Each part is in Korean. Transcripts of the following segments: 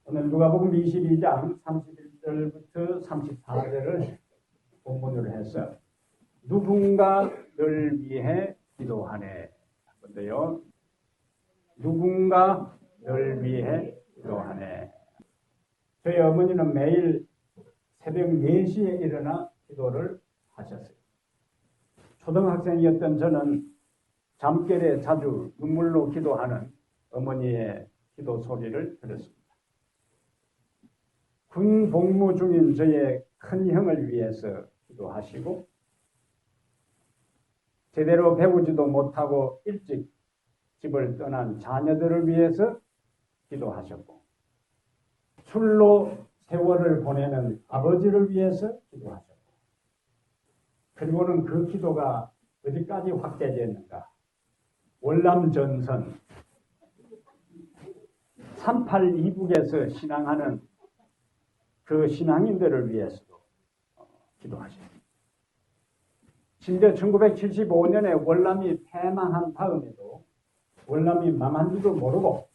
오늘 누가복음 22장 31절부터 34절을 본문으로 해서 누군가를 위해 기도하네. 근데요, 누군가를 위해 기도하네. 저희 어머니는 매일 새벽 4시에 일어나 기도를 하셨어요. 초등학생이었던 저는 잠결에 자주 눈물로 기도하는 어머니의 기도 소리를 들었습니다. 군 복무 중인 저의 큰 형을 위해서 기도하시고, 제대로 배우지도 못하고 일찍 집을 떠난 자녀들을 위해서 기도하셨고, 술로 세월을 보내는 아버지를 위해서 기도하셨고, 그리고는 그 기도가 어디까지 확대되었는가? 월남전선 38 이북에서 신앙하는 그 신앙인들을 위해서도 기도하셨습니다. 심지어 1975년에 월남이 패망한 다음에도 월남이 망한지도 모르고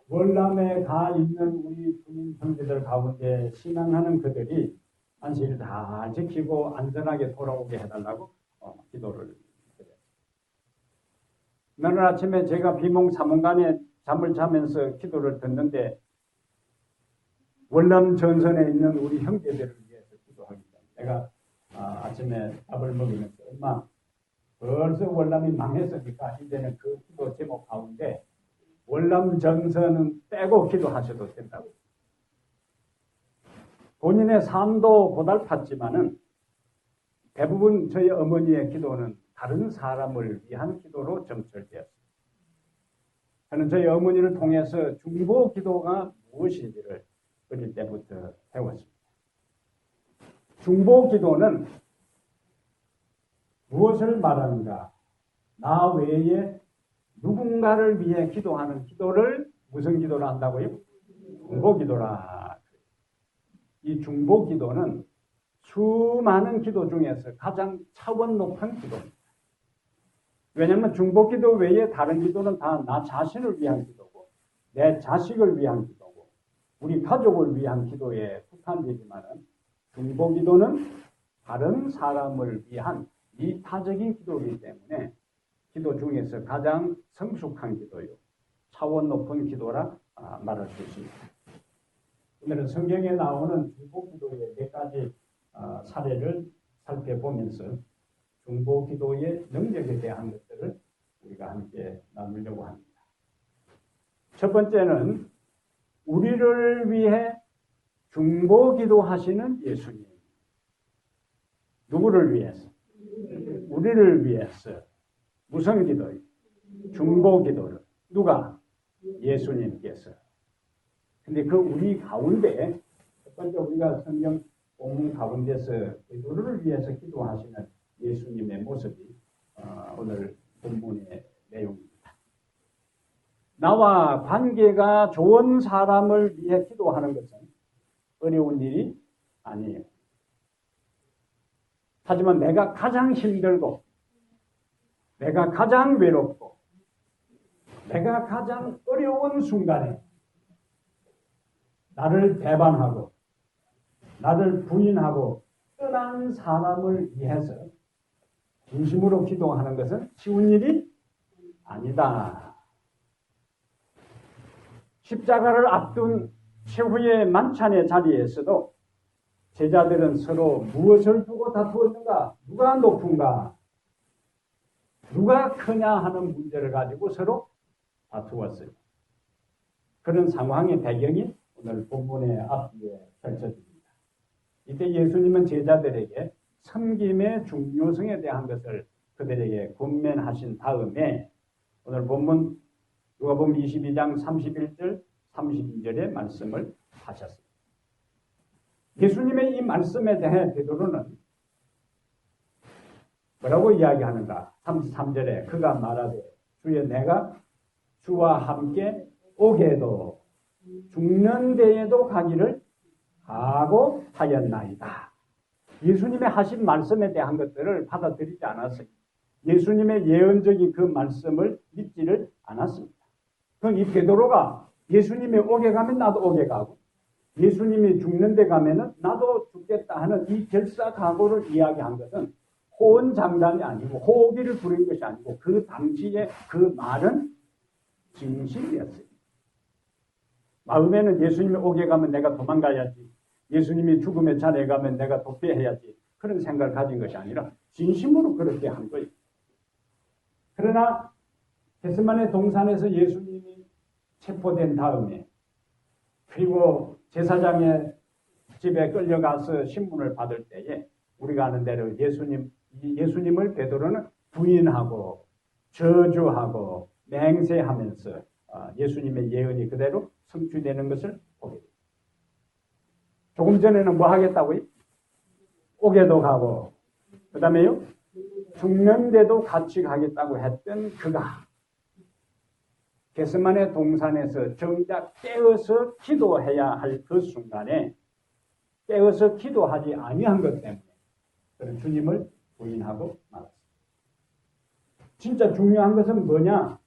월남에 가 있는 우리 군인 형제들 가운데 신앙하는 그들이 안식일 다 지키고 안전하게 돌아오게 해달라고 기도를 드렸습니다. 오늘 아침에 제가 비몽사몽간에 잠을 자면서 기도를 듣는데, 월남 전선에 있는 우리 형제들을 위해서 기도하기 때문에 내가 아침에 밥을 먹으면서 엄마, 벌써 월남이 망했으니까 이제는 그 기도 제목 가운데 월남 전선은 빼고 기도하셔도 된다고. 본인의 삶도 고달팠지만은 대부분 저희 어머니의 기도는 다른 사람을 위한 기도로 점철되었습니다. 저는 저희 어머니를 통해서 중보 기도가 무엇인지를 어릴 때부터 배웠습니다. 중보 기도는 무엇을 말하는가? 나 외에 누군가를 위해 기도하는 기도를 무슨 기도를 한다고요? 중보 기도라. 이 중보 기도는 수많은 기도 중에서 가장 차원 높은 기도입니다. 왜냐하면 중보 기도 외에 다른 기도는 다 나 자신을 위한 기도고, 내 자식을 위한 기도고, 우리 가족을 위한 기도에 국한되지만은 중보 기도는 다른 사람을 위한 이타적인 기도이기 때문에 기도 중에서 가장 성숙한 기도요, 차원 높은 기도라 말할 수 있습니다. 오늘은 성경에 나오는 중보 기도의 몇 가지 사례를 살펴보면서 중보 기도의 능력에 대한 것들을 우리가 함께 나누려고 합니다. 첫 번째는 우리를 위해 중보 기도하시는 예수님. 누구를 위해서? 우리를 위해서. 무슨 기도요? 중보 기도를. 누가? 예수님께서. 근데 그 우리 가운데 첫 번째 우리가 성경 본문 가운데서 우리를 위해서 기도하시는 예수님의 모습이 오늘 본문의 내용입니다. 나와 관계가 좋은 사람을 위해 기도하는 것은 어려운 일이 아니에요. 하지만 내가 가장 힘들고, 내가 가장 외롭고, 내가 가장 어려운 순간에 나를 배반하고, 나를 부인하고 떠난 사람을 위해서 진심으로 기도하는 것은 쉬운 일이 아니다. 십자가를 앞둔 최후의 만찬의 자리에서도 제자들은 서로 무엇을 두고 다투었는가? 누가 높은가? 누가 크냐 하는 문제를 가지고 서로 다투었어요. 그런 상황의 배경이 오늘 본문의 앞뒤에 펼쳐집니다. 이때 예수님은 제자들에게 섬김의 중요성에 대한 것을 그들에게 권면하신 다음에 오늘 본문 누가복음 22장 31절 32절의 말씀을 하셨습니다. 예수님의 이 말씀에 대해 베드로는 뭐라고 이야기하는가? 33절에 그가 말하되 주여 내가 주와 함께 오게도 죽는 데에도 가기를 각오하였나이다. 예수님의 하신 말씀에 대한 것들을 받아들이지 않았어요. 예수님의 예언적인 그 말씀을 믿지를 않았습니다. 그럼 이 베드로가 예수님이 옥에 가면 나도 옥에 가고, 예수님이 죽는 데 가면은 나도 죽겠다 하는 이 결사각오를 이야기한 것은 호언장담이 아니고 호기를 부린 것이 아니고 그 당시에 그 말은 진실이었어요. 마음에는 예수님이 옥에 가면 내가 도망가야지, 예수님이 죽음의 잔에 가면 내가 도피해야지, 그런 생각을 가진 것이 아니라 진심으로 그렇게 한 거예요. 그러나 겟세마네 동산에서 예수님이 체포된 다음에, 그리고 제사장의 집에 끌려가서 신문을 받을 때에 우리가 아는 대로 예수님을 베드로는 부인하고 저주하고 맹세하면서 예수님의 예언이 그대로 성취되는 것을 보게 됩니다. 조금 전에는 뭐 하겠다고요? 옥에도 가고, 그 다음에요, 죽는데도 같이 가겠다고 했던 그가 겟세마네 동산에서 정작 깨어서 기도해야 할 그 순간에 깨어서 기도하지 아니한 것 때문에 그런 주님을 부인하고 말았습니다. 진짜 중요한 것은 뭐냐?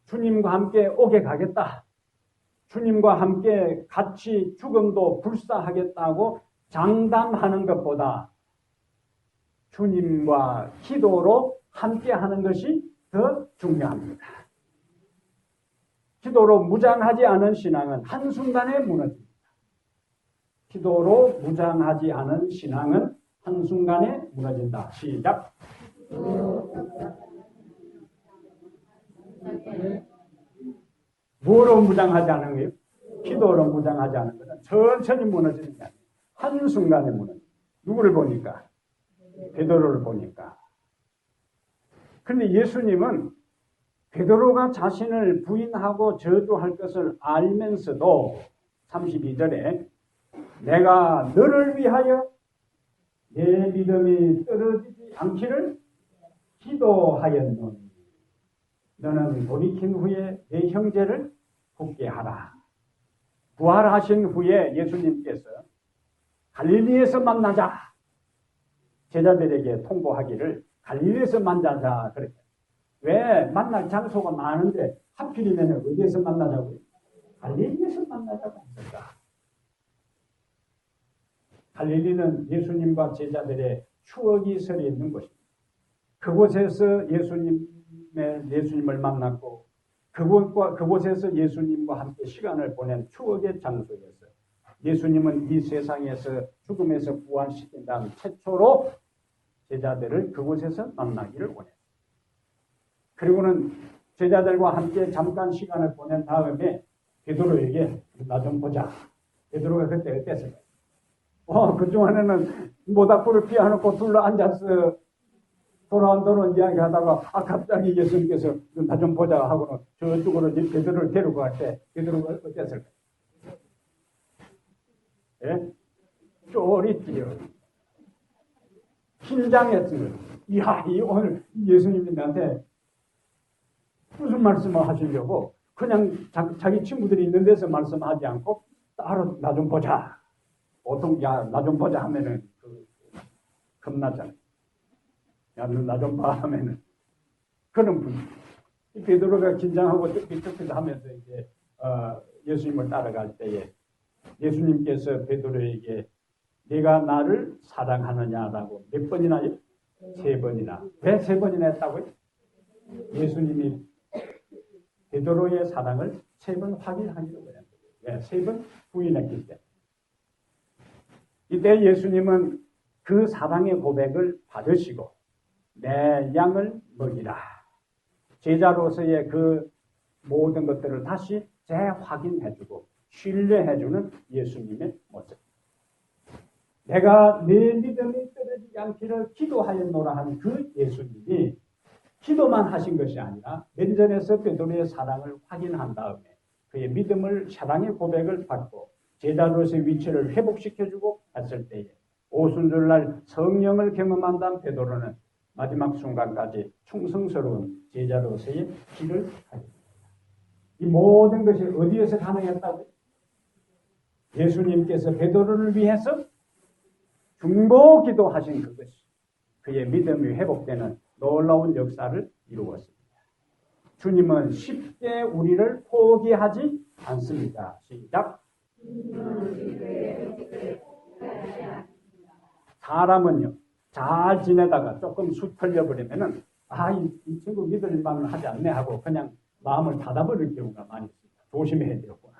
주님과 함께 옥에 가겠다, 주님과 함께 같이 죽음도 불사하겠다고 장담하는 것보다 주님과 기도로 함께 하는 것이 더 중요합니다. 기도로 무장하지 않은 신앙은 한순간에 무너집니다. 기도로 무장하지 않은 신앙은 한순간에 무너진다. 시작. 뭐로 무장하지 않은 거예요? 기도로 무장하지 않은 것은 천천히 무너지는 게 아니에요. 한순간에 무너져요. 누구를 보니까? 베드로를 보니까. 그런데 예수님은 베드로가 자신을 부인하고 저주할 것을 알면서도 32절에 내가 너를 위하여 내 믿음이 떨어지지 않기를 기도하였노니 너는 돌이킨 후에 내 형제를 굳게 하라. 부활하신 후에 예수님께서 갈릴리에서 만나자, 제자들에게 통보하기를 갈릴리에서 만나자 그랬어요. 왜? 만날 장소가 많은데 하필이면 어디에서 만나자고요? 갈릴리에서 만나자고 했을까? 갈릴리는 예수님과 제자들의 추억이 서려 있는 곳입니다. 그곳에서 예수님을 만났고 그곳에서 예수님과 함께 시간을 보낸 추억의 장소였어요. 예수님은 이 세상에서 죽음에서 부활시킨 다음 최초로 제자들을 그곳에서 만나기를 원했어요. 그리고는 제자들과 함께 잠깐 시간을 보낸 다음에 베드로에게 나 좀 보자. 베드로가 그때 어땠을까요? 그동안에는 모닥불을 피워놓고 둘러 앉아서 도란도란 이야기하다가 갑자기 예수님께서 나 좀 보자 하고는 저쪽으로 베드로를 데리고 갈 때 베드로가 어땠을까요? 예? 쫄있지요. 긴장했어요. 이야, 오늘 예수님이 나한테 무슨 말씀을 하시려고 그냥 자기 친구들이 있는 데서 말씀하지 않고 따로 나 좀 보자. 보통 나 좀 보자 하면은 겁나잖아요. 야, 나 좀 봐 하면은 그런 분. 베드로가 긴장하고 삐뚤삐뚤 하면서 이제 예수님을 따라갈 때에 예수님께서 베드로에게 네가 나를 사랑하느냐라고 몇 번이나요? 3번이나. 왜 3번이나 했다고요? 예수님이 베드로의 사랑을 3번 확인하기로 그랬어요. 왜? 3번 부인했기 때문에. 이때 예수님은 그 사랑의 고백을 받으시고 내 양을 먹이라. 제자로서의 그 모든 것들을 다시 재확인해주고 신뢰해주는 예수님의 모습. 내가 내 믿음이 떨어지지 않기를 기도하였노라 한 그 예수님이 기도만 하신 것이 아니라 면전에서 베드로의 사랑을 확인한 다음에 그의 믿음을 사랑의 고백을 받고 제자로서의 위치를 회복시켜주고 했을 때에 오순절날 성령을 경험한 다음 베드로는 마지막 순간까지 충성스러운 제자로서의 길을 가게 됩니다. 이 모든 것이 어디에서 가능했다고요? 예수님께서 베드로를 위해서 중보 기도하신 그것이 그의 믿음이 회복되는 놀라운 역사를 이루었습니다. 주님은 쉽게 우리를 포기하지 않습니다. 시작. 사람은요, 잘 지내다가 조금 수 털려버리면은, 이 친구 믿을만 하지 않네 하고 그냥 마음을 닫아버릴 경우가 많이 있습니다. 조심해야 되겠구나.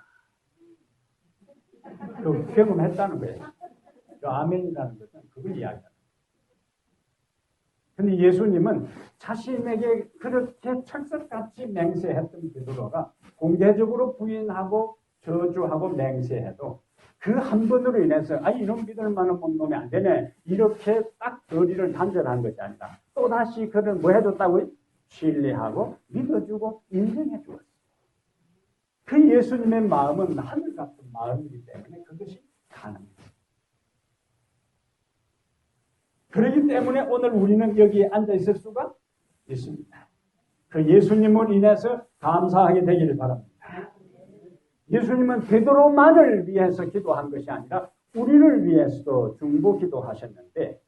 그 경험했다는 거예요. 그 아멘이라는 것은 그걸 이야기합니다. 근데 예수님은 자신에게 그렇게 철석같이 맹세했던 베드로가 공개적으로 부인하고 저주하고 맹세해도 그 한 번으로 인해서 이런 믿을 만한 놈이 안 되네 이렇게 딱 거리를 단절한 것이 아니라 또다시 그를 뭐 해줬다고요? 신뢰하고 믿어주고 인정해 주었어요. 그 예수님의 마음은 하늘 같은 마음이기 때문에 그것이 가능해요. 그렇기 때문에 오늘 우리는 여기에 앉아 있을 수가 있습니다. 그 예수님을 인해서 감사하게 되기를 바랍니다. 예수님은 베드로만을 위해서 기도한 것이 아니라 우리를 위해서도 중보 기도하셨는데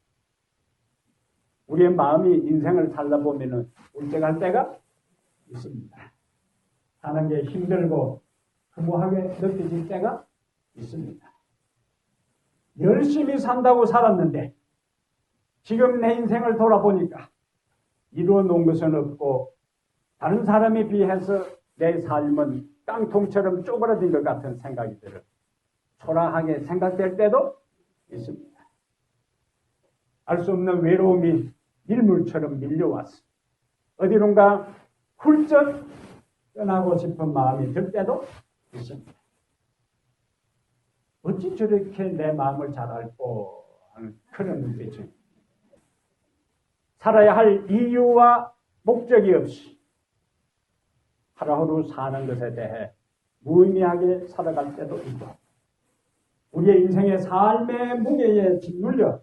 우리의 마음이 인생을 살다 보면은 울적할 때가 있습니다. 사는 게 힘들고 허무하게 느껴질 때가 있습니다. 열심히 산다고 살았는데 지금 내 인생을 돌아보니까 이루어 놓은 것은 없고 다른 사람에 비해서 내 삶은 깡통처럼 쪼그라진 것 같은 생각이 들어 초라하게 생각될 때도 있습니다. 알 수 없는 외로움이 밀물처럼 밀려왔어. 어디론가 훌쩍 떠나고 싶은 마음이 들 때도 있습니다. 어찌 저렇게 내 마음을 잘 알고 하는 그런 눈빛이 살아야 할 이유와 목적이 없이 하루하루 사는 것에 대해 무의미하게 살아갈 때도 있고 우리의 인생의 삶의 무게에 짓눌려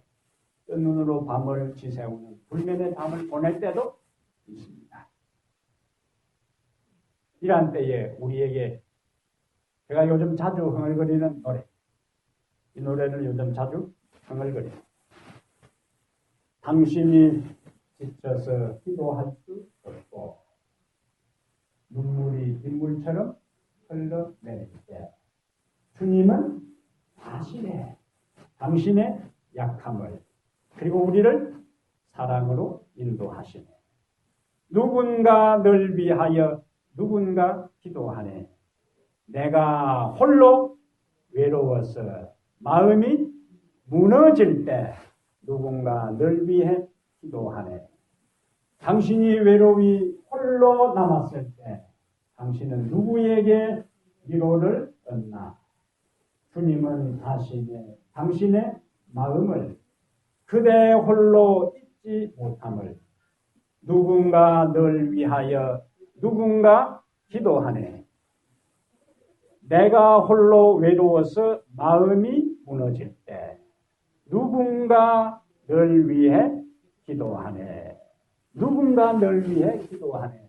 눈으로 밤을 지새우는 불면의 밤을 보낼 때도 있습니다. 이러한 때에 우리에게 제가 요즘 자주 흥얼거리는 노래 이 노래를 요즘 자주 흥얼거립니다. 당신이 지쳐서 기도할 수 없고 눈물이 빗물처럼 흘러내릴 때 주님은 아시네. 당신의 약함을 그리고 우리를 사랑으로 인도하시네. 누군가 널 위하여 누군가 기도하네. 내가 홀로 외로워서 마음이 무너질 때 누군가 널 위해 기도하네. 당신이 외로이 홀로 남았을 때 당신은 누구에게 위로를 얻나? 주님은 당신의 마음을 그대 홀로 잊지 못함을 누군가 널 위하여 누군가 기도하네. 내가 홀로 외로워서 마음이 무너질 때 누군가 널 위해 기도하네. 누군가 널 위해 기도하네.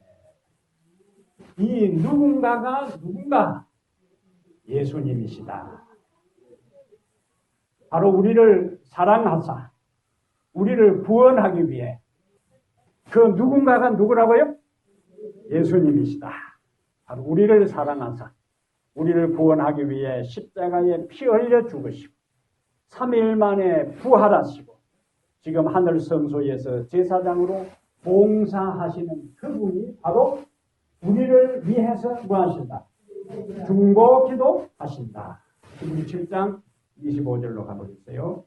이 누군가가 누군가? 예수님이시다. 바로 우리를 사랑하사 우리를 구원하기 위해 그 누군가가 누구라고요? 예수님이시다. 바로 우리를 사랑하사 우리를 구원하기 위해 십자가에 피 흘려 죽으시고 3일 만에 부활하시고 지금 하늘 성소에서 제사장으로 봉사하시는 그분이 바로 우리를 위해서 뭐 하신다? 중보 기도 하신다. 히브리 7장 25절로 가보겠어요.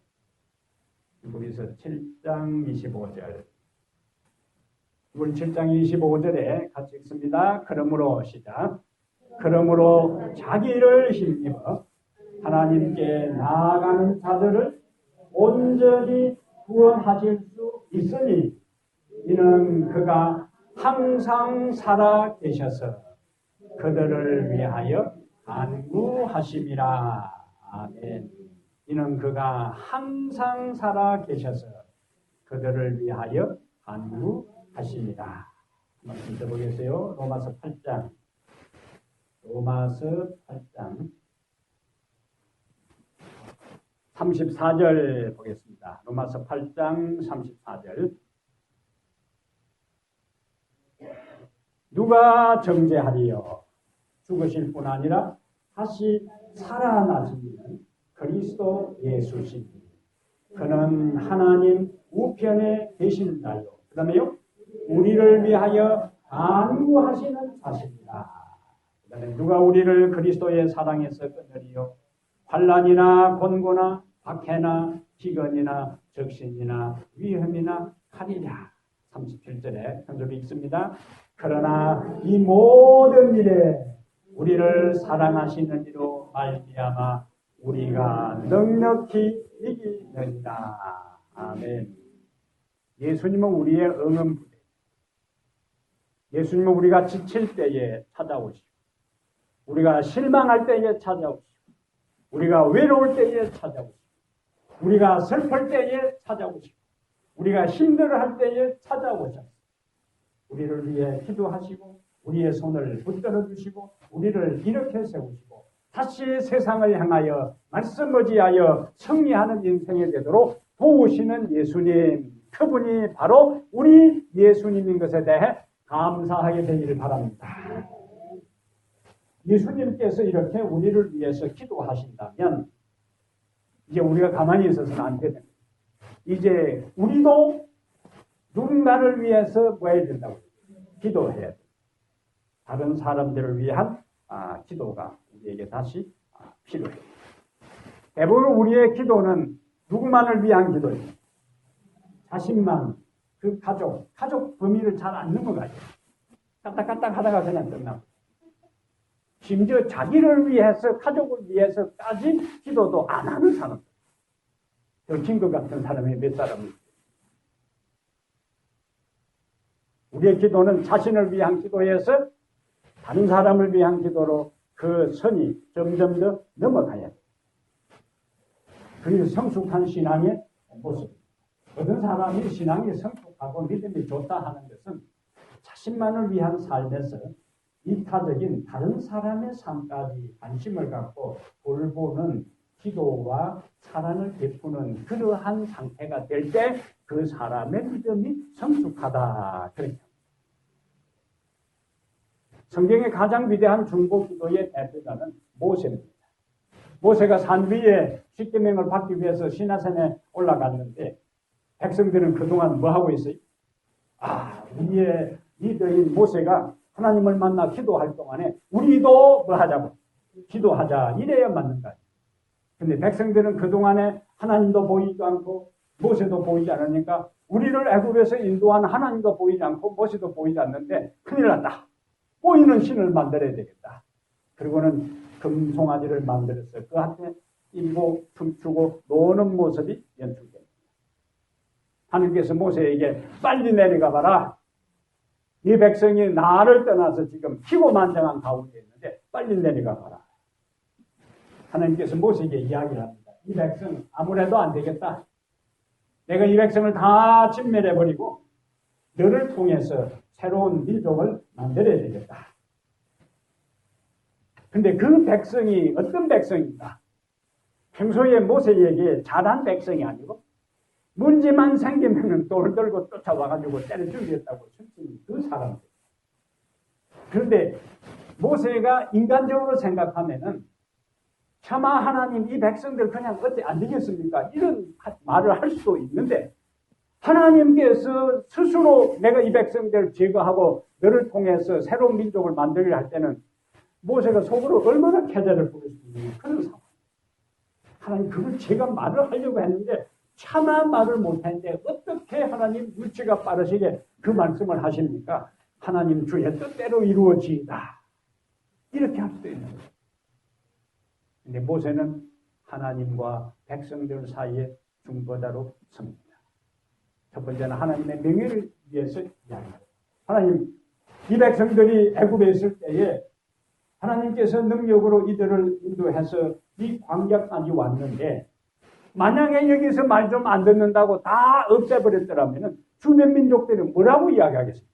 히브리서 7장 25절. 히브리 7장 25절에 같이 읽습니다. 그러므로 시작. 그러므로 자기를 힘입어 하나님께 나아가는 자들을 온전히 구원하실 수 있으니 이는 그가 항상 살아 계셔서 그들을 위하여 간구하심이라. 아멘. 이는 그가 항상 살아 계셔서 그들을 위하여 간구하심이라. 한번 읽어보겠어요. 로마서 8장 34절 보겠습니다. 로마서 8장 34절. 누가 정죄하리요? 죽으실 뿐 아니라 다시 살아나시는 그리스도 예수시니 그는 하나님 우편에 계신다요. 그 다음에요. 우리를 위하여 간구하시는 자십니다. 그 다음에 누가 우리를 그리스도의 사랑에서 끊으리요? 환난이나 곤고나 박해나 기근이나 적신이나 위험이나 칼이랴. 37절에 편집이 있습니다. 그러나 이 모든 일에 우리를 사랑하시는 이로 말미암아 우리가 넉넉히 이기느니라. 아멘. 예수님은 우리의 응원부대. 예수님은 우리가 지칠 때에 찾아오시고 우리가 실망할 때에 찾아오시고 우리가 외로울 때에 찾아오시고 우리가 슬플 때에 찾아오시고 우리가 힘들어할 때에 찾아오셨습니다. 우리를 위해 기도하시고 우리의 손을 붙들어 주시고 우리를 일으켜 세우시고 다시 세상을 향하여 말씀 의지하여 승리하는 인생이 되도록 도우시는 예수님, 그분이 바로 우리 예수님인 것에 대해 감사하게 되기를 바랍니다. 예수님께서 이렇게 우리를 위해서 기도하신다면 이제 우리가 가만히 있어서는 안 됩니다. 이제 우리도 누군가를 위해서 뭐 해야 된다고? 기도해야 돼요. 다른 사람들을 위한 기도가 우리에게 다시 필요해요. 대부분 우리의 기도는 누구만을 위한 기도예요. 자신만, 그 가족 범위를 잘 안 넘어가요. 까딱까딱 하다가 그냥 끝나고. 심지어 자기를 위해서, 가족을 위해서까지 기도도 안 하는 사람. 덜킨 것 같은 사람이 몇 사람이 있어요. 우리의 기도는 자신을 위한 기도에서 다른 사람을 위한 기도로 그 선이 점점 더 넘어가야 돼요. 그래서 성숙한 신앙의 모습. 어떤 사람이 신앙이 성숙하고 믿음이 좋다 하는 것은 자신만을 위한 삶에서 이타적인 다른 사람의 삶까지 관심을 갖고 돌보는 기도와 사랑을 베푸는 그러한 상태가 될 때 그 사람의 믿음이 성숙하다. 그렇죠. 성경의 가장 위대한 중보기도의 대표자는 모세입니다. 모세가 산 위에 십계명을 받기 위해서 시내산에 올라갔는데 백성들은 그동안 뭐 하고 있어요? 우리의 리더인 모세가 하나님을 만나 기도할 동안에 우리도 뭐 하자고? 기도하자. 이래야 맞는 거예요. 근데 백성들은 그동안에 하나님도 보이지 않고 모세도 보이지 않으니까 우리를 애굽에서 인도한 하나님도 보이지 않고 모세도 보이지 않는데 큰일 났다. 보이는 신을 만들어야 되겠다. 그리고는 금송아지를 만들어서 그 앞에 일고 춤추고 노는 모습이 연출됩니다. 하나님께서 모세에게 빨리 내려가 봐라. 이 백성이 나를 떠나서 지금 희고만장한 가운데 있는데 빨리 내려가 봐라. 하나님께서 모세에게 이야기를 합니다. 이 백성 아무래도 안 되겠다. 내가 이 백성을 다 진멸해버리고 너를 통해서 새로운 민족을 만들어야 되겠다. 근데 그 백성이 어떤 백성인가? 평소에 모세에게 잘한 백성이 아니고 문제만 생기면 돌 들고 쫓아와가지고 때려 죽이겠다고 숨기는 그 사람들. 그런데 모세가 인간적으로 생각하면은 차마 하나님 이 백성들 그냥 어째 안 되겠습니까? 이런 말을 할 수도 있는데 하나님께서 스스로 내가 이 백성들을 제거하고 너를 통해서 새로운 민족을 만들려 할 때는 모세가 속으로 얼마나 쾌재를 부를 수 있는 그런 상황. 하나님 그걸 제가 말을 하려고 했는데 차마 말을 못했는데 어떻게 하나님 눈치가 빠르시게 그 말씀을 하십니까? 하나님 주의 뜻대로 이루어지이다. 이렇게 할 수도 있는 거예요. 근데 모세는 하나님과 백성들 사이에 중보자로 섭니다. 첫 번째는 하나님의 명예를 위해서 이야기합니다. 하나님, 이 백성들이 애굽에 있을 때에 하나님께서 능력으로 이들을 인도해서 이 광야까지 왔는데 만약에 여기서 말 좀 안 듣는다고 다 없애버렸더라면 주변 민족들이 뭐라고 이야기하겠습니까?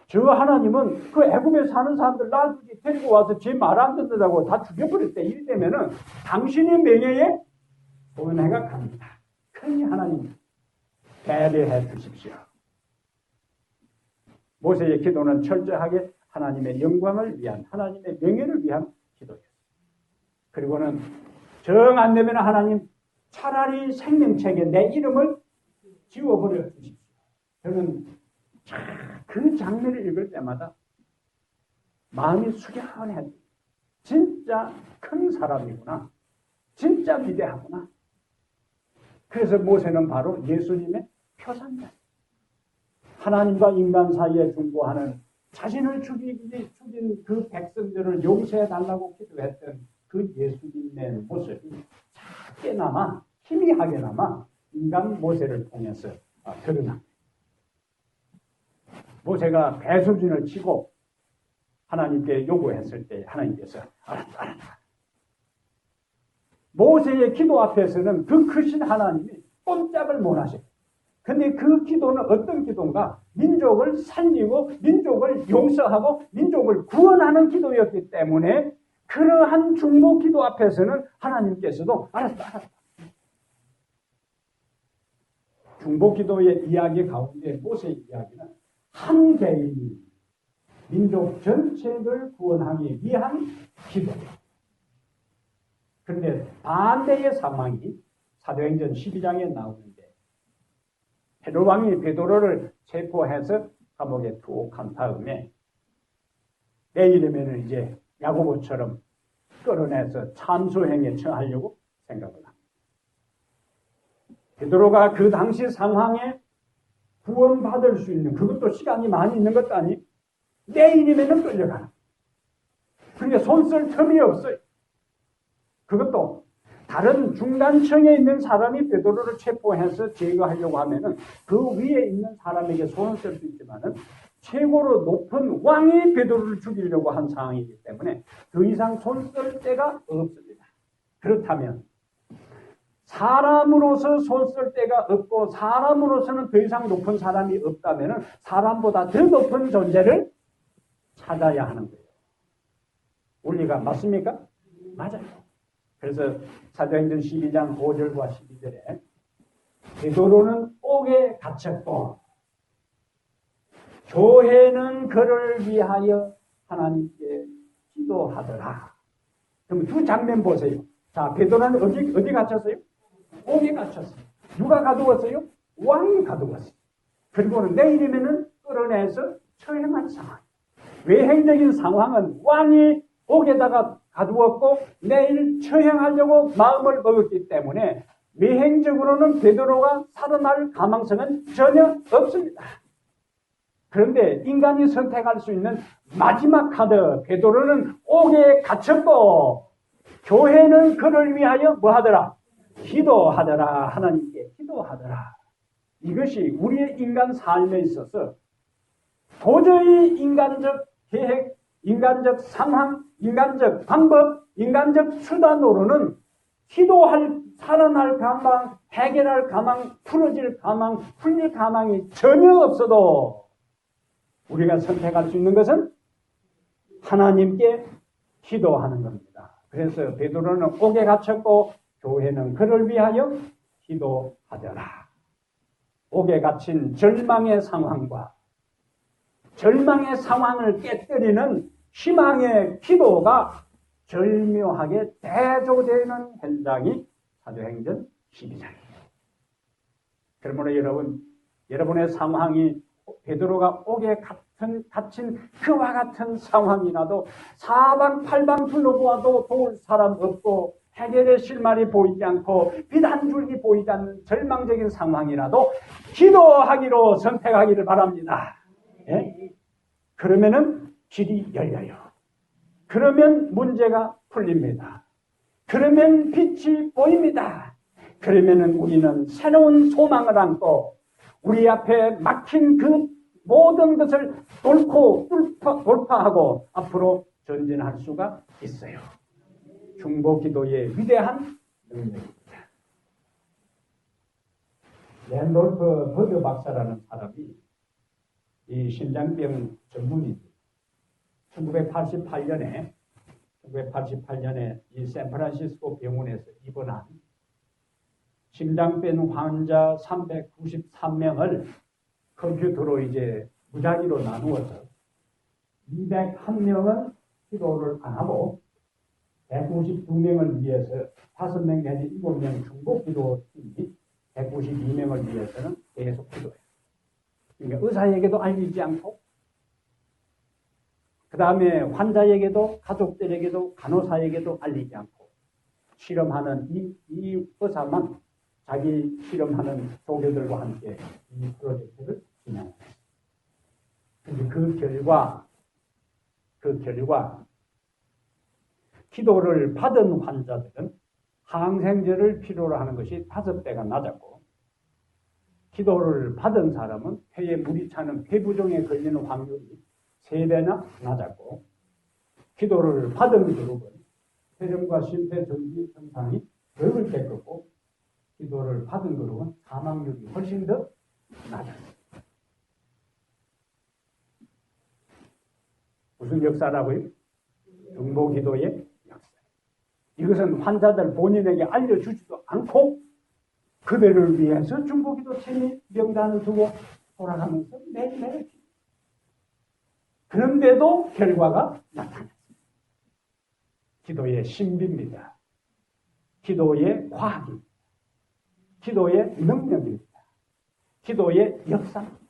저 하나님은 그 애굽에 사는 사람들 놔두기 데리고 와서 제 말 안 듣는다고 다 죽여버렸대. 이리 되면은 당신의 명예에 손해가 갑니다. 그러니 하나님 배려해 주십시오. 모세의 기도는 철저하게 하나님의 영광을 위한, 하나님의 명예를 위한 기도였어요. 그리고는 정 안 되면 하나님 차라리 생명책에 내 이름을 지워버려 주십시오. 저는 그 장면을 읽을 때마다 마음이 숙연해. 진짜 큰 사람이구나. 진짜 위대하구나. 그래서 모세는 바로 예수님의 표상이었어요. 하나님과 인간 사이에 중보하는, 자신을 죽인 그 백성들을 용서해달라고 기도했던 그 예수님의 모습이 작게나마, 희미하게나마 인간 모세를 통해서 드러납니다. 모세가 배수진을 치고 하나님께 요구했을 때 하나님께서 알았다. 모세의 기도 앞에서는 그 크신 하나님이 꼼짝을 못 하셔요. 근데 그 기도는 어떤 기도인가? 민족을 살리고 민족을 용서하고 민족을 구원하는 기도였기 때문에 그러한 중보 기도 앞에서는 하나님께서도 알았다. 중보 기도의 이야기 가운데 모세의 이야기는 한 개인이 민족 전체를 구원하기 위한 기도예요. 그런데 반대의 상황이 사도행전 12장에 나오는데 헤롯 왕이 베드로를 체포해서 감옥에 투옥한 다음에 내일이면 이제 야고보처럼 끌어내서 참수행에 처하려고 생각을 합니다. 베드로가 그 당시 상황에 구원받을 수 있는, 그것도 시간이 많이 있는 것도 아니고 내일이면 끌려가는. 그러니까 손 쓸 틈이 없어요. 그것도 다른 중간층에 있는 사람이 베드로를 체포해서 제거하려고 하면은 그 위에 있는 사람에게 손을 쓸 수 있지만은 최고로 높은 왕이 베드로를 죽이려고 한 상황이기 때문에 더 이상 손 쓸 데가 없습니다. 그렇다면 사람으로서 손 쓸 데가 없고 사람으로서는 더 이상 높은 사람이 없다면은 사람보다 더 높은 존재를 찾아야 하는 거예요. 원리가 맞습니까? 맞아요. 그래서 사도행전 12장 5절과 12절에 베드로는 옥에 갇혔고 교회는 그를 위하여 하나님께 기도하더라. 그럼 두 장면 보세요. 자, 베드로는 어디 갇혔어요? 옥에 갇혔어요. 누가 가두었어요? 왕이 가두었어요. 그리고는 내일이면은 끌어내서 처형한 상황. 외행적인 상황은 왕이 옥에다가 가두었고 내일 처형하려고 마음을 먹었기 때문에 외행적으로는 베드로가 살아날 가망성은 전혀 없습니다. 그런데 인간이 선택할 수 있는 마지막 카드, 베드로는 옥에 갇혔고 교회는 그를 위하여 뭐하더라? 기도하더라. 하나님께 기도하더라. 이것이 우리의 인간 삶에 있어서 도저히 인간적 계획, 인간적 상황, 인간적 방법, 인간적 수단으로는 기도할, 살아날 가망, 해결할 가망, 풀어질 가망, 풀릴 가망이 전혀 없어도 우리가 선택할 수 있는 것은 하나님께 기도하는 겁니다. 그래서 베드로는 옥에 갇혔고 교회는 그를 위하여 기도하더라. 옥에 갇힌 절망의 상황과 절망의 상황을 깨뜨리는 희망의 기도가 절묘하게 대조되는 현장이 사도행전 12장이에요. 그러므로 여러분의 상황이 베드로가 옥에 갇힌 그와 같은 상황이라도 사방팔방 둘러보아도 도울 사람 없고 해결의 실마리 보이지 않고 빛 한 줄기 보이지 않는 절망적인 상황이라도 기도하기로 선택하기를 바랍니다. 예? 그러면은 길이 열려요. 그러면 문제가 풀립니다. 그러면 빛이 보입니다. 그러면은 우리는 새로운 소망을 안고 우리 앞에 막힌 그 모든 것을 돌파하고 앞으로 전진할 수가 있어요. 중보 기도의 위대한 능력입니다. 랜돌프 버드 박사라는 사람이 이 심장병 전문이죠. 1988년에 이 샌프란시스코 병원에서 입원한 심장병 환자 393명을 컴퓨터로 이제 무작위로 나누어서 201명은 기도를 안 하고 192명을 위해서 5명 내지 7명 중복 기도팀이 192명을 위해서는 계속 기도해요. 그러니까 의사에게도 알리지 않고 그 다음에 환자에게도 가족들에게도 간호사에게도 알리지 않고 실험하는 이 의사만 자기 실험하는 조교들과 함께 이 프로젝트를 진행합니다. 근데 그 결과 기도를 받은 환자들은 항생제를 필요로 하는 것이 5배가 낮았고 기도를 받은 사람은 폐에 물이 차는 폐부종에 걸리는 확률이 3배나 낮았고 기도를 받은 그룹은 폐렴과 심폐정지 증상이 덜 겪었고 기도를 받은 그룹은 사망률이 훨씬 더 낮았습니다. 무슨 역사라고요? 중보기도의 역사. 이것은 환자들 본인에게 알려주지도 않고 그들을 위해서 중보기도팀이 명단을 두고 돌아가면서 매일매일 그런데도 결과가 나타났습니다. 기도의 신비입니다. 기도의 과학입니다. 기도의 능력입니다. 기도의 역사입니다.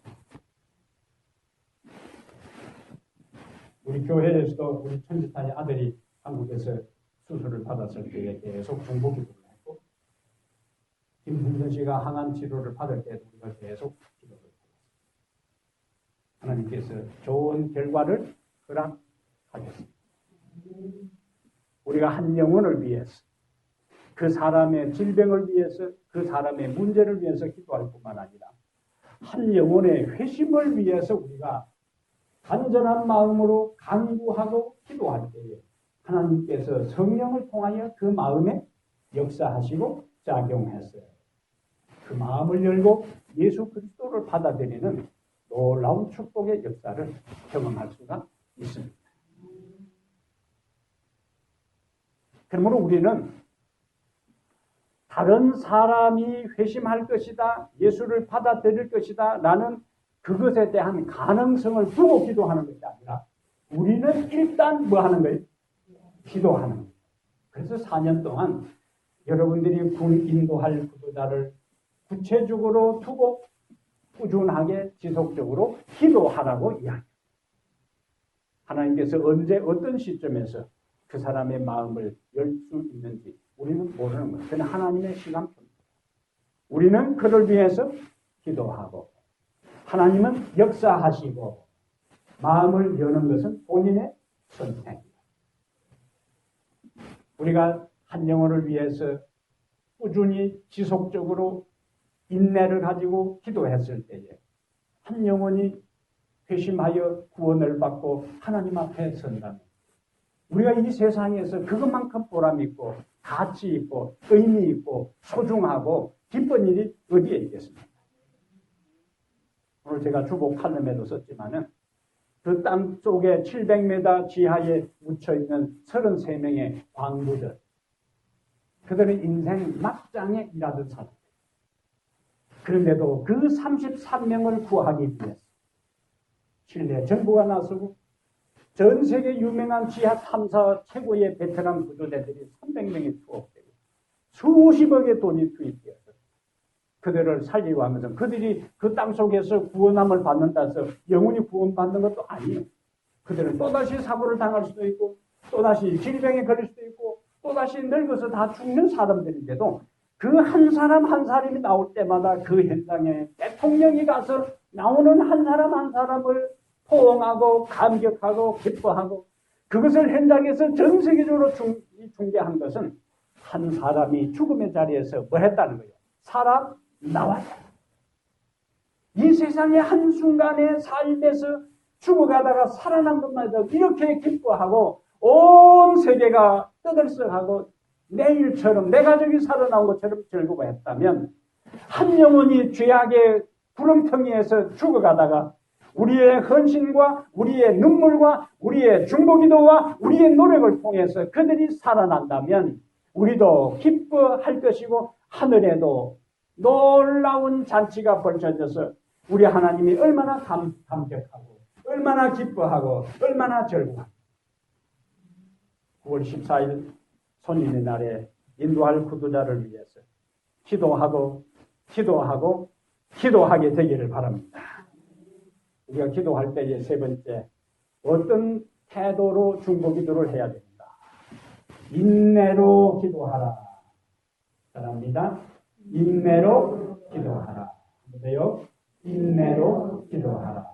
우리 교회에서도 우리 천지타의 아들이 한국에서 수술을 받았을 때에 계속 중보기도를 했고 김순선 씨가 항암 치료를 받을 때도 우리가 계속 기도를 했습니다. 하나님께서 좋은 결과를 허락하셨습니다. 우리가 한 영혼을 위해서 그 사람의 질병을 위해서 그 사람의 문제를 위해서 기도할 뿐만 아니라 한 영혼의 회심을 위해서 우리가 간절한 마음으로 간구하고 기도할 때에 하나님께서 성령을 통하여 그 마음에 역사하시고 작용했어요. 그 마음을 열고 예수 그리스도를 받아들이는 놀라운 축복의 역사를 경험할 수가 있습니다. 그러므로 우리는 다른 사람이 회심할 것이다, 예수를 받아들일 것이다 라는 그것에 대한 가능성을 두고 기도하는 것이 아니라 우리는 일단 뭐 하는 거예요? 기도하는 거예요. 그래서 4년 동안 여러분들이 군 인도할 구도자를 구체적으로 두고 꾸준하게 지속적으로 기도하라고 이야기합니다. 하나님께서 언제 어떤 시점에서 그 사람의 마음을 열 수 있는지 우리는 모르는 거예요. 그건 하나님의 시간표입니다. 우리는 그를 위해서 기도하고 하나님은 역사하시고 마음을 여는 것은 본인의 선택입니다. 우리가 한 영혼을 위해서 꾸준히 지속적으로 인내를 가지고 기도했을 때에 한 영혼이 회심하여 구원을 받고 하나님 앞에 선다면 우리가 이 세상에서 그것만큼 보람 있고 가치 있고 의미 있고 소중하고 기쁜 일이 어디에 있겠습니까? 오늘 제가 주보 칼럼에도 썼지만은 그 땅 속에 700m 지하에 묻혀있는 33명의 광부들, 그들은 인생 막장에 일하던 사람들. 그런데도 그 33명을 구하기 위해서 칠레 정부가 나서고 전 세계 유명한 지하 탐사 최고의 베테랑 구조대들이 300명이 투입되고 수십억의 돈이 투입되어서 그들을 살리고 하면서 그들이 그 땅속에서 구원함을 받는다 해서 영원히 구원받는 것도 아니에요. 그들은 또다시 사고를 당할 수도 있고 또다시 질병에 걸릴 수도 있고 또다시 늙어서 다 죽는 사람들인데도 그 한 사람 한 사람이 나올 때마다 그 현장에 대통령이 가서 나오는 한 사람 한 사람을 포옹하고 감격하고 기뻐하고 그것을 현장에서 전 세계적으로 중계한 것은 한 사람이 죽음의 자리에서 뭐 했다는 거예요. 사람 나왔다. 이 세상의 한순간의 삶에서 죽어가다가 살아난 것만 해도 이렇게 기뻐하고 온 세계가 떠들썩하고 내일처럼 내 가족이 살아나온 것처럼 즐거워했다면 한 영혼이 죄악의 구렁텅이에서 죽어가다가 우리의 헌신과 우리의 눈물과 우리의 중보기도와 우리의 노력을 통해서 그들이 살아난다면 우리도 기뻐할 것이고 하늘에도 놀라운 잔치가 벌쳐져서 우리 하나님이 얼마나 감격하고 얼마나 기뻐하고 얼마나 즐거워. 9월 14일 손님의 날에 인도할 구두자를 위해서 기도하고 기도하게 되기를 바랍니다. 우리가 기도할 때의 세 번째, 어떤 태도로 중보기도를 해야 됩니다. 인내로 기도하라. 사랑합니다. 인내로 기도하라. 보세요. 인내로 기도하라.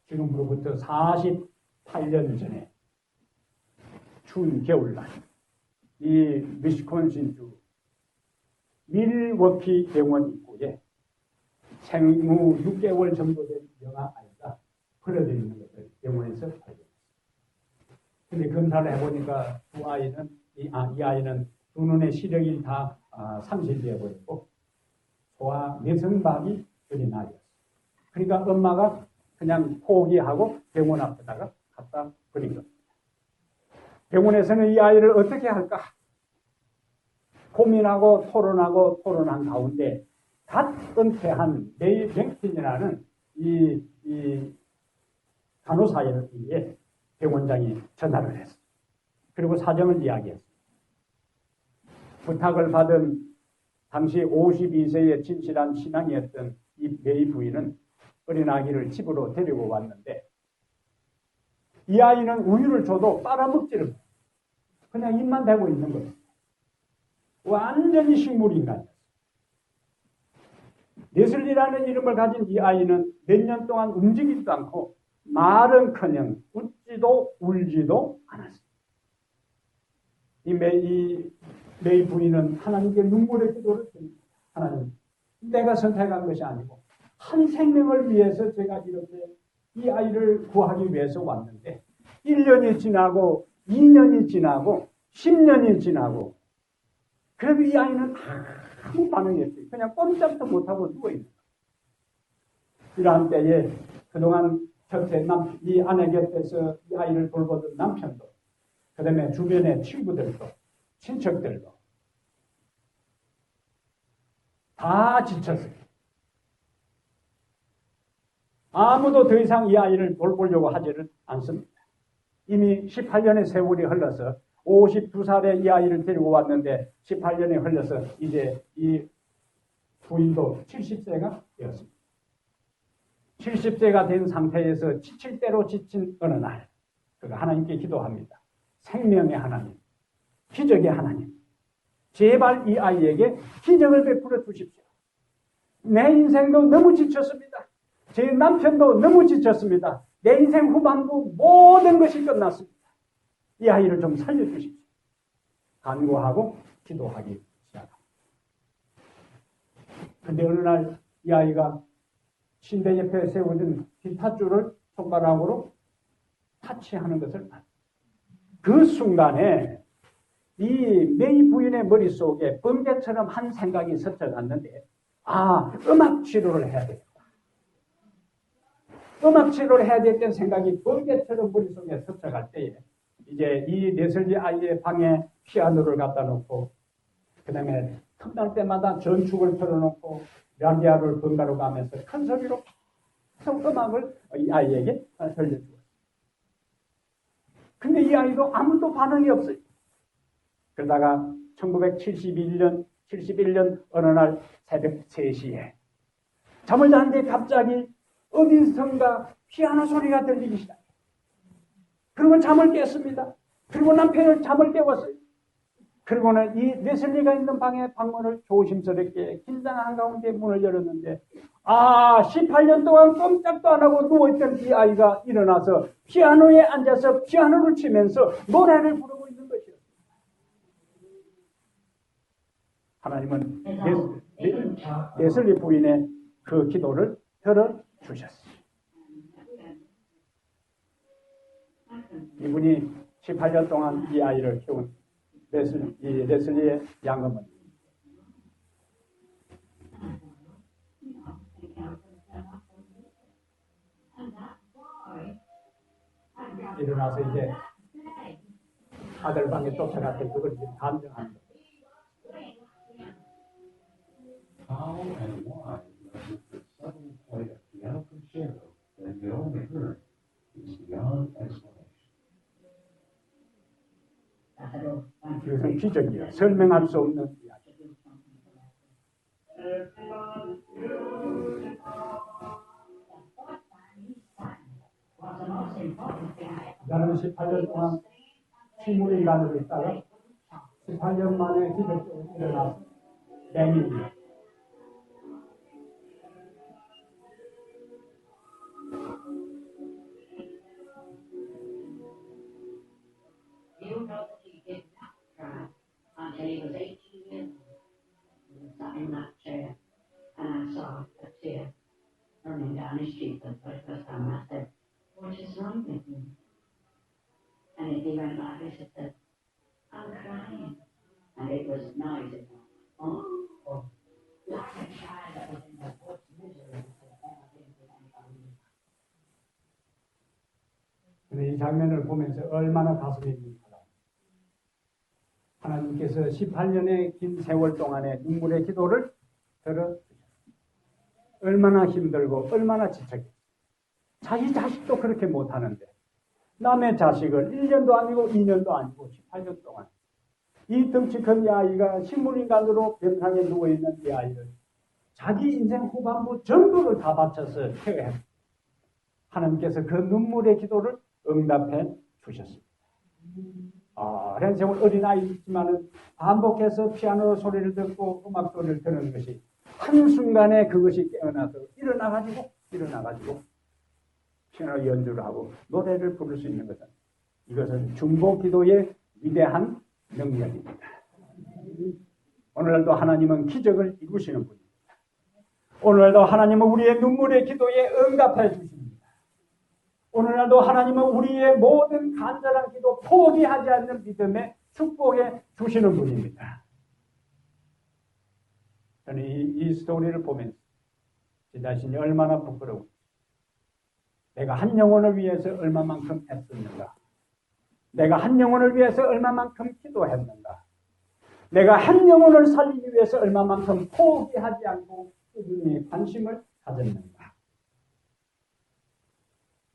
지금으로부터 48년 전에 추운 겨울날 이 위스콘신주 밀워키 병원 입구에 생후 6개월 정도 된 영아 아이가 버려져 있는 것을 병원에서 발견했습니다. 근데 검사를 해보니까 이 아이는 두 눈의 시력이 다 상실되어 버렸고 소아 내성박이 어린 아이였어요. 그러니까 엄마가 그냥 포기하고 병원 앞에다가 갖다 버린 겁니다. 병원에서는 이 아이를 어떻게 할까 고민하고 토론한 가운데 갓 은퇴한 메이 랭킨이라는 이 간호사에 병원장이 전화를 했어요. 그리고 사정을 이야기했어요. 부탁을 받은 당시 52세의 진실한 신앙이었던 이 메이 부인은 어린아기를 집으로 데리고 왔는데 이 아이는 우유를 줘도 빨아먹지를 못해요. 그냥 입만 대고 있는 거예요. 완전히 식물인간이었어요. 레슬리라는 이름을 가진 이 아이는 몇 년 동안 움직이지도 않고 말은커녕 웃지도 울지도 않았습니다. 이 메이 부인은 하나님께 눈물의 기도를 드립니다. 하나님, 내가 선택한 것이 아니고 한 생명을 위해서 제가 이렇게 이 아이를 구하기 위해서 왔는데 1년이 지나고 2년이 지나고 10년이 지나고 그래도 이 아이는 아무 반응이 없어요. 그냥 꼼짝도 못하고 누워있는 거예요. 이러한 때에 그동안 곁에 이 아내 곁에서 이 아이를 돌보던 남편도 그 다음에 주변의 친구들도 친척들도 다 지쳤어요. 아무도 더 이상 이 아이를 돌보려고 하지는 않습니다. 이미 18년의 세월이 흘러서 52살에 이 아이를 데리고 왔는데 18년이 흘러서 이제 이 부인도 70세가 되었습니다. 70세가 된 상태에서 지칠 대로 지친 어느 날 그가 하나님께 기도합니다. 생명의 하나님, 기적의 하나님, 제발 이 아이에게 기적을 베풀어 주십시오. 내 인생도 너무 지쳤습니다. 제 남편도 너무 지쳤습니다. 내 인생 후반부 모든 것이 끝났습니다. 이 아이를 좀 살려주십시오. 간구하고 기도하기 시작합니다. 그런데 어느 날 이 아이가 침대 옆에 세워진 기타줄을 손가락으로 타치하는 것을 봤어요. 그 순간에 이 메이 부인의 머릿속에 번개처럼 한 생각이 스쳐갔는데 음악 치료를 해야 되겠다. 음악 치료를 해야 되겠다는 생각이 번개처럼 머릿속에 스쳐갈 때에 이제 이 레슬리 아이의 방에 피아노를 갖다 놓고 그 다음에 틈날 때마다 전축을 틀어놓고 라디아를 번갈아 가면서 큰 소리로 계속 음악을 이 아이에게 들려주었어요. 근데 이 아이도 아무도 반응이 없어요. 그러다가 1971년 어느 날 새벽 3시에 잠을 자는데 갑자기 어디선가 피아노 소리가 들리기 시작해요. 그러면 잠을 깼습니다. 그리고 남편을 잠을 깨웠어요. 그리고는 이 레슬리가 있는 방의 방문을 조심스럽게 긴장한 가운데 문을 열었는데 18년 동안 꼼짝도 안 하고 누워있던 이 아이가 일어나서 피아노에 앉아서 피아노를 치면서 노래를 부르고 있는 것이었습니다. 하나님은 레슬리 부인의 그 기도를 들어주셨어요. 이분이 18년 동안 이 아이를 키운 레슬리의 양어머니. 일어나서 이제 아들 방에 쫓아갔을 그걸 이제 감정하는 거예요. How and why does the sudden play of piano concerto in the only hurt is beyond explanation. 이것은 기적이야. 설명할 수 없는 이야기. 나는 18년 동안 식물인간으로 있다가 18년 만에 기적적으로 일어나서 맹인이야. You know that he did not cry until he was 18 years old. He was sat in that chair, and I saw a tear running down his cheek. And for the first time I said, "What is wrong with you?" And he went like this and said, "I'm crying." And it was noisy. Oh, like a child that was in the worst misery that had ever been with anybody. 이 장면을 보면서 얼마나 가슴이 뭉클한가. 하나님께서 18년의 긴 세월 동안의 눈물의 기도를 들어주셨습니다. 얼마나 힘들고 얼마나 지쳤겠어요. 자기 자식도 그렇게 못하는데 남의 자식을 1년도 아니고 2년도 아니고 18년 동안 이 덩치 큰 이 아이가 식물인간으로 병상에 누워있는 이 아이를 자기 인생 후반부 전부를 다 바쳐서 케어했습니다. 하나님께서 그 눈물의 기도를 응답해 주셨습니다. 오랜 세월 어린아이지만 반복해서 피아노 소리를 듣고 음악 소리를 듣는 것이 한순간에 그것이 깨어나서 일어나가지고 피아노 연주를 하고 노래를 부를 수 있는 것은 이것은 중보기도의 위대한 능력입니다. 오늘날도 하나님은 기적을 이루시는 분입니다. 오늘날도 하나님은 우리의 눈물의 기도에 응답해 주십니다. 오늘날도 하나님은 우리의 모든 간절한 기도 포기하지 않는 믿음에 축복해 주시는 분입니다. 저는 이 스토리를 보면서 제 자신이 얼마나 부끄러운지, 내가 한 영혼을 위해서 얼마만큼 애썼는가, 내가 한 영혼을 위해서 얼마만큼 기도했는가, 내가 한 영혼을 살리기 위해서 얼마만큼 포기하지 않고 꾸준히 관심을 가졌는가.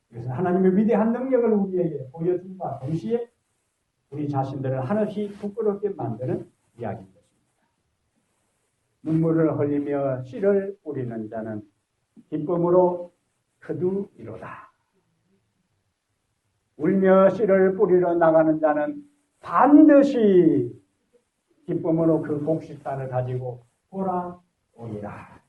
그래서 하나님의 위대한 능력을 우리에게 보여준과 동시에 우리 자신들을 한없이 부끄럽게 만드는 이야기인 것입니다. 눈물을 흘리며 씨를 뿌리는 자는 기쁨으로 거두리로다. 울며 씨를 뿌리러 나가는 자는 반드시 기쁨으로 그 곡식단을 가지고 돌아오리라.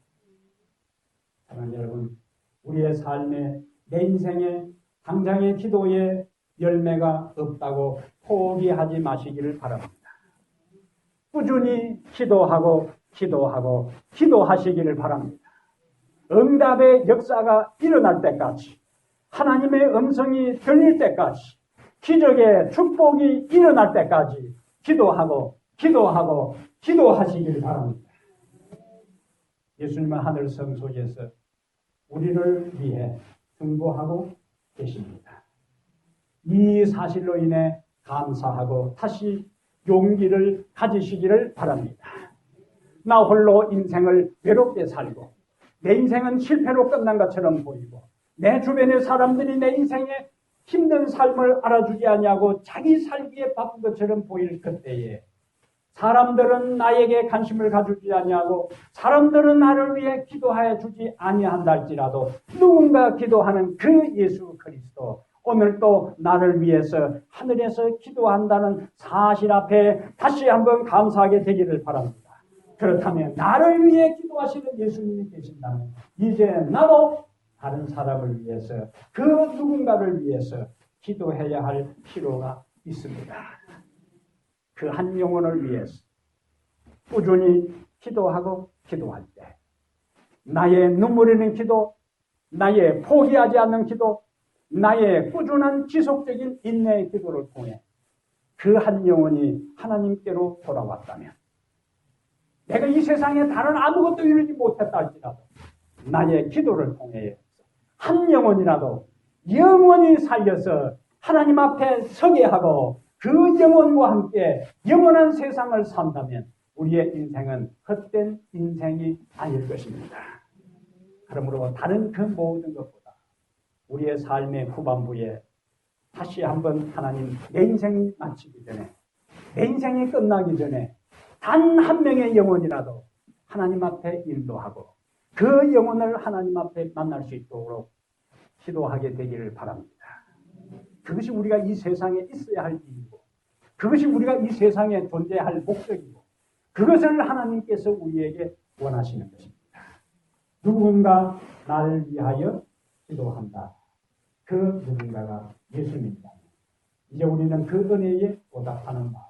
사랑하는 여러분, 우리의 삶에 내 인생에 당장의 기도에 열매가 없다고 포기하지 마시기를 바랍니다. 꾸준히 기도하시기를 바랍니다. 응답의 역사가 일어날 때까지, 하나님의 음성이 들릴 때까지, 기적의 축복이 일어날 때까지 기도하시기를 바랍니다. 예수님은 하늘 성소에서 우리를 위해 중보하고 계십니다. 이 사실로 인해 감사하고 다시 용기를 가지시기를 바랍니다. 나 홀로 인생을 외롭게 살고 내 인생은 실패로 끝난 것처럼 보이고 내 주변의 사람들이 내 인생의 힘든 삶을 알아주지 아니하고 자기 살기에 바쁜 것처럼 보일 그때에 사람들은 나에게 관심을 가지지 아니하고 사람들은 나를 위해 기도하여 주지 아니한다 할지라도 누군가 기도하는 그 예수 그리스도, 오늘도 나를 위해서 하늘에서 기도한다는 사실 앞에 다시 한번 감사하게 되기를 바랍니다. 그렇다면 나를 위해 기도하시는 예수님이 계신다면 이제 나도 다른 사람을 위해서, 그 누군가를 위해서 기도해야 할 필요가 있습니다. 그 한 영혼을 위해서 꾸준히 기도할 때 나의 눈물 있는 기도, 나의 포기하지 않는 기도, 나의 꾸준한 지속적인 인내의 기도를 통해 그 한 영혼이 하나님께로 돌아왔다면, 내가 이 세상에 다른 아무것도 이루지 못했다 할지라도 나의 기도를 통해 한 영혼이라도 영원히 살려서 하나님 앞에 서게 하고 그 영혼과 함께 영원한 세상을 산다면 우리의 인생은 헛된 인생이 아닐 것입니다. 그러므로 다른 그 모든 것보다 우리의 삶의 후반부에 다시 한번 하나님 내 인생이 마치기 전에, 내 인생이 끝나기 전에 단 한 명의 영혼이라도 하나님 앞에 인도하고 그 영혼을 하나님 앞에 만날 수 있도록 기도하게 되기를 바랍니다. 그것이 우리가 이 세상에 있어야 할 이유고, 그것이 우리가 이 세상에 존재할 목적이고, 그것을 하나님께서 우리에게 원하시는 것입니다. 누군가 나를 위하여 기도한다. 그 누군가가 예수님이다. 이제 우리는 그 은혜에 보답하는 마음,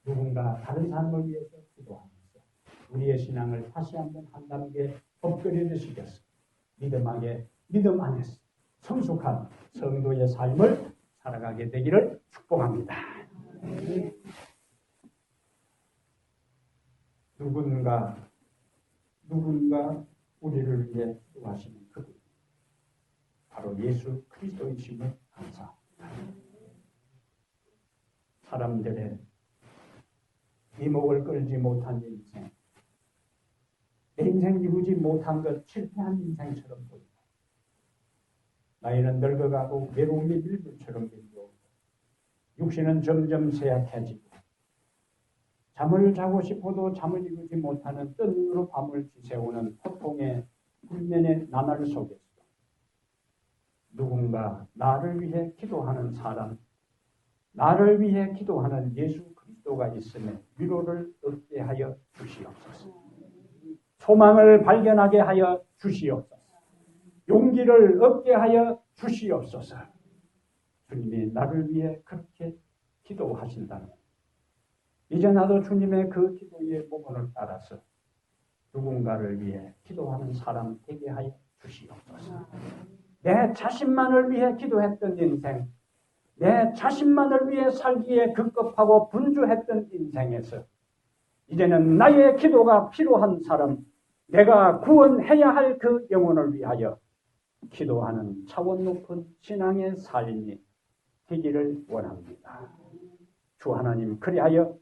누군가 다른 사람을 위해서 기도하면서 우리의 신앙을 다시 한번 한 단계 업그레이드 시켰어. 믿음 안에서 성숙한 성도의 삶을 살아가게 되기를 축복합니다. 누군가 우리를 위해 기도하시는 그분, 바로 예수 그리스도이심을 감사합니다. 사람들의 이목을 끌지 못한 인생, 내 인생 이루지 못한 것, 실패한 인생처럼 보이고, 나이는 늙어가고 외로움이 밀물처럼 밀려오고, 육신은 점점 쇠약해지고, 잠을 자고 싶어도 잠을 이루지 못하는 뜬 눈으로 밤을 지새우는 고통의 불면의 나날 속에서 누군가 나를 위해 기도하는 사람, 나를 위해 기도하는 예수 그리스도가 있음에 위로를 얻게 하여 주시옵소서. 소망을 발견하게 하여 주시옵소서. 용기를 얻게 하여 주시옵소서. 주님이 나를 위해 그렇게 기도하신다면 이제 나도 주님의 그 기도의 모본을 따라서 누군가를 위해 기도하는 사람 되게 하여 주시옵소서. 내 자신만을 위해 기도했던 인생, 내 자신만을 위해 살기에 급급하고 분주했던 인생에서 이제는 나의 기도가 필요한 사람, 내가 구원해야 할 그 영혼을 위하여 기도하는 차원 높은 신앙의 삶이 되기를 원합니다. 주 하나님, 그리하여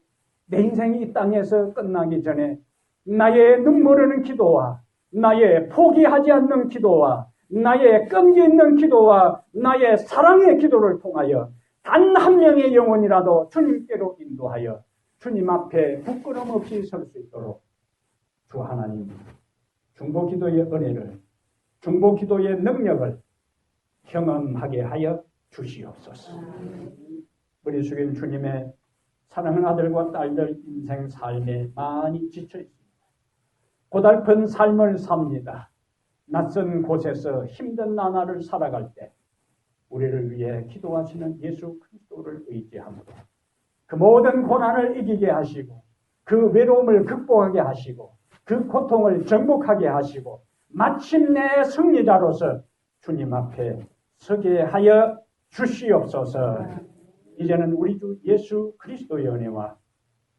내 인생이 이 땅에서 끝나기 전에 나의 눈물 흐르는 기도와 나의 포기하지 않는 기도와 나의 끈기 있는 기도와 나의 사랑의 기도를 통하여 단 한 명의 영혼이라도 주님께로 인도하여 주님 앞에 부끄럼 없이 설 수 있도록 주 하나님, 중보기도의 은혜를, 중보기도의 능력을 경험하게 하여 주시옵소서. 우리 주님 주님의 사랑하는 아들과 딸들 인생 삶에 많이 지쳐 있습니다. 고달픈 삶을 삽니다. 낯선 곳에서 힘든 나날을 살아갈 때 우리를 위해 기도하시는 예수 그리스도를 의지함으로 그 모든 고난을 이기게 하시고 그 외로움을 극복하게 하시고 그 고통을 정복하게 하시고 마침내 승리자로서 주님 앞에 서게 하여 주시옵소서. 이제는 우리 주 예수 그리스도의 은혜와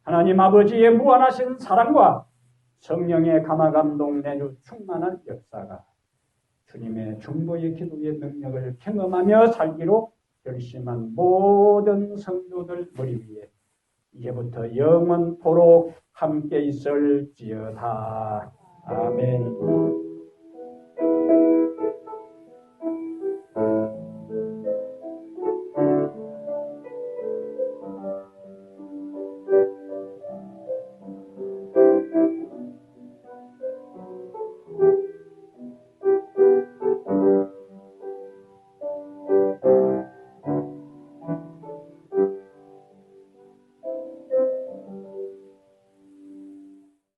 하나님 아버지의 무한하신 사랑과 성령의 감화감동 내주 충만한 역사가 주님의 중보의 기도의 능력을 경험하며 살기로 결심한 모든 성도들 머리 위에 이제부터 영원토록 함께 있을지어다. 아멘.